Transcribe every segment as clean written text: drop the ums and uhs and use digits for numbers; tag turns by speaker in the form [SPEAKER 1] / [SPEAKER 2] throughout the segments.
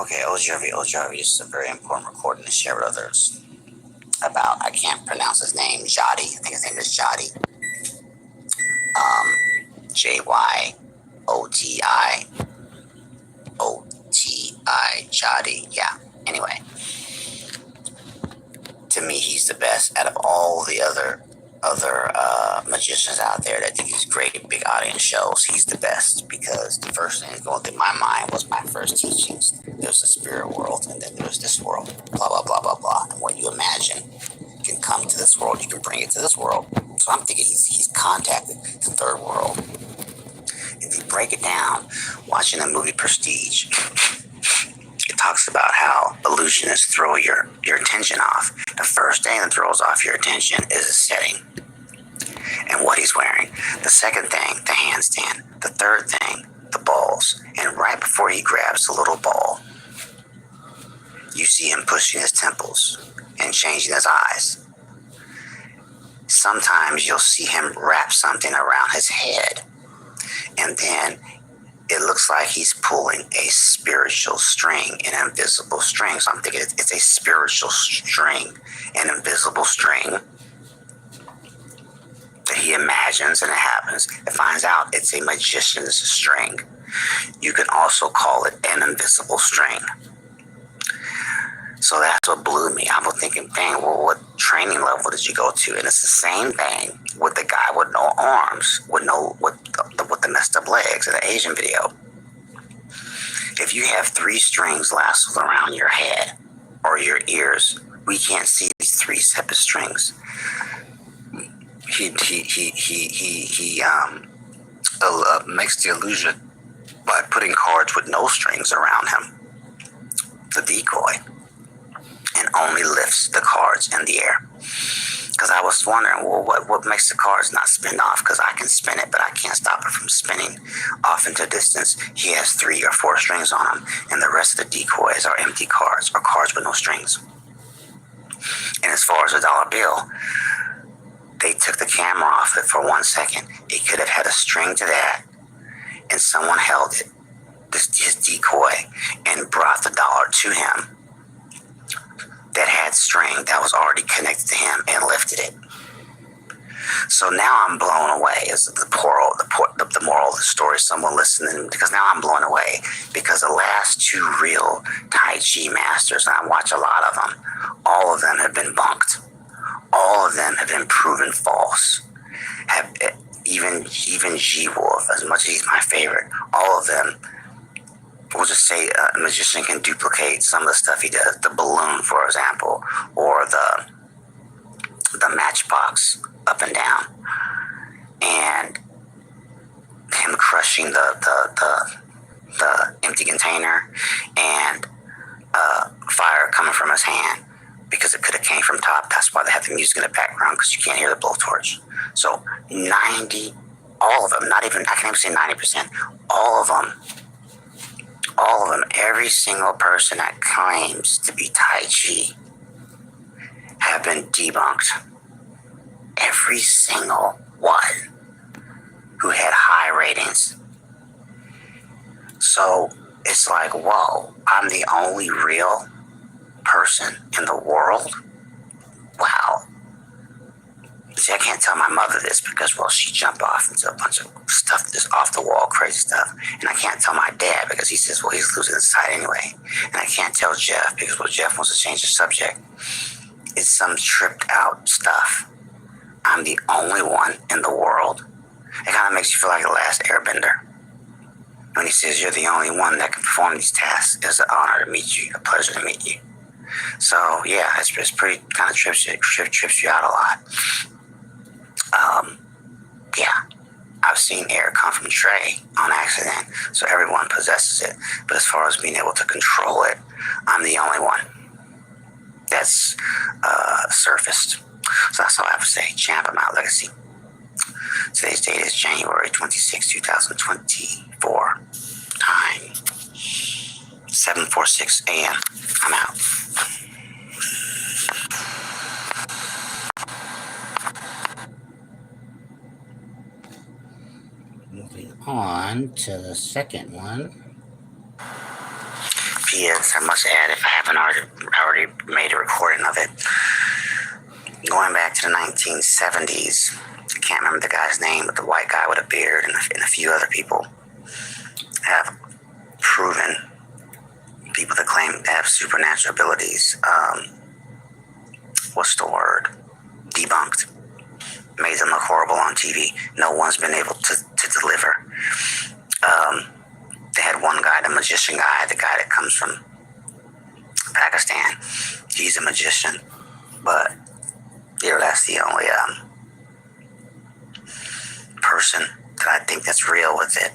[SPEAKER 1] Okay, Ojarvi is a very important recording to share with others about, I can't pronounce his name, Jody. I think his name is Jody. Jyoti. Jody. Yeah. Anyway, to me, he's the best out of all the other magicians out there that do these great big audience shows. He's the best because the first thing that's going through my mind was my first teachings. There's the spirit world, and then there's this world. Blah blah blah blah blah. And what you imagine can come to this world, you can bring it to this world. So I'm thinking he's contacted the third world. If you break it down, watching the movie Prestige, it talks about how illusionists throw your attention off. The first thing that throws off your attention is a setting and what he's wearing. The second thing, the handstand. The third thing, the balls. And right before he grabs the little ball, you see him pushing his temples and changing his eyes. Sometimes you'll see him wrap something around his head, and then it looks like he's pulling a spiritual string, an invisible string. So I'm thinking it's a spiritual string, an invisible string that he imagines, and it happens. It finds out it's a magician's string. You can also call it an invisible string. So that's what blew me. I was thinking, dang, well, what training level did you go to? And it's the same thing with the guy with no arms, with the messed up legs in the Asian video. If you have 3 strings lassoed around your head or your ears, we can't see these 3 separate strings. He makes the illusion by putting cards with no strings around him, the decoy, and only lifts the cards in the air. Because I was wondering, well, what makes the cards not spin off? Because I can spin it, but I can't stop it from spinning off into distance. He has 3 or 4 strings on him, and the rest of the decoys are empty cards, or cards with no strings. And as far as a dollar bill, they took the camera off it for 1 second. It could have had a string to that, and someone held it, his decoy, and brought the dollar to him that had string that was already connected to him and lifted it. So now I'm blown away. Is the moral of the story? Someone listening, because now I'm blown away because the last 2 real Tai Chi masters, and I watch a lot of them, all of them have been bunked. All of them have been proven false. Even G-Wolf, as much as he's my favorite, all of them. We'll just say a magician can duplicate some of the stuff he does. The balloon, for example, or the matchbox up and down, and him crushing the empty container, and fire coming from his hand because it could have came from top. That's why they have the music in the background, because you can't hear the blowtorch. So 90, all of them, not even, I can't even say 90%, all of them, every single person that claims to be Tai Chi have been debunked. Every single one who had high ratings. So it's like, whoa, I'm the only real person in the world? Wow. See, I can't tell my mother this because, well, she jumped off into a bunch of stuff, this off-the-wall crazy stuff. And I can't tell my dad because he says, well, he's losing his sight anyway. And I can't tell Jeff because, well, Jeff wants to change the subject. It's some tripped-out stuff. I'm the only one in the world. It kind of makes you feel like the last airbender. When he says you're the only one that can perform these tasks, it's an honor to meet you, a pleasure to meet you. So, yeah, it's pretty kind of trips you out a lot. Yeah, I've seen air come from Trey on accident, so everyone possesses it. But as far as being able to control it, I'm the only one that's surfaced. So that's all I have to say. Champ, I'm out. Legacy. Today's date is January 26, 2024. Time 7:46 a.m. I'm out. Moving on to the second one. If Yes, I must add, if I haven't already made a recording of it, going back to the 1970s, I can't remember the guy's name, but the white guy with a beard and a few other people have proven, people that claim to have supernatural abilities, what's the word? Debunked. Made them look horrible on TV. No one's been able to deliver. They had one guy, the magician guy, the guy that comes from Pakistan. He's a magician, but that's the only person that I think that's real with it.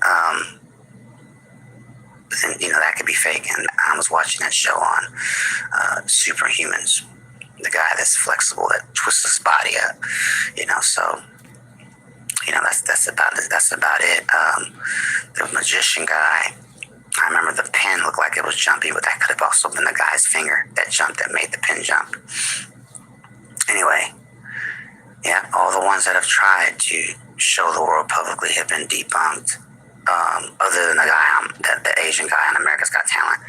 [SPEAKER 1] But then, that could be fake. And I was watching that show on Superhumans. The guy that's flexible, that twists his body up, so, that's about it. The magician guy, I remember the pen looked like it was jumping, but that could have also been the guy's finger that jumped, that made the pen jump. Anyway, yeah, all the ones that have tried to show the world publicly have been debunked. Other than the guy, the Asian guy on America's Got Talent,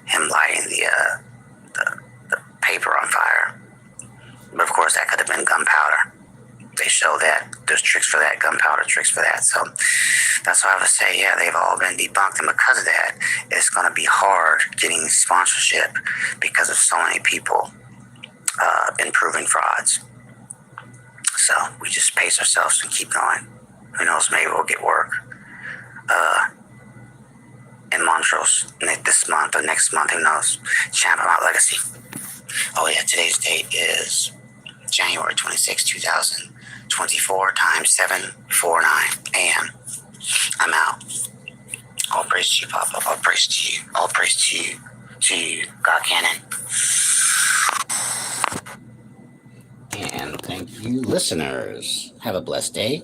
[SPEAKER 1] him lighting the paper on fire. But of course, that could have been gunpowder. They show that there's tricks for that, gunpowder tricks for that. So that's why I would say, yeah, they've all been debunked. And because of that, it's going to be hard getting sponsorship because of so many people improving frauds. So we just pace ourselves and keep going. Who knows, maybe we'll get work in Montrose this month or next month, who knows. Champ Out Legacy. Oh yeah, today's date is January 26, 2024, time 7:49 a.m. I'm out. All praise to you, Papa. All praise to you. All praise to you, God Cannon. And thank you, listeners. Have a blessed day.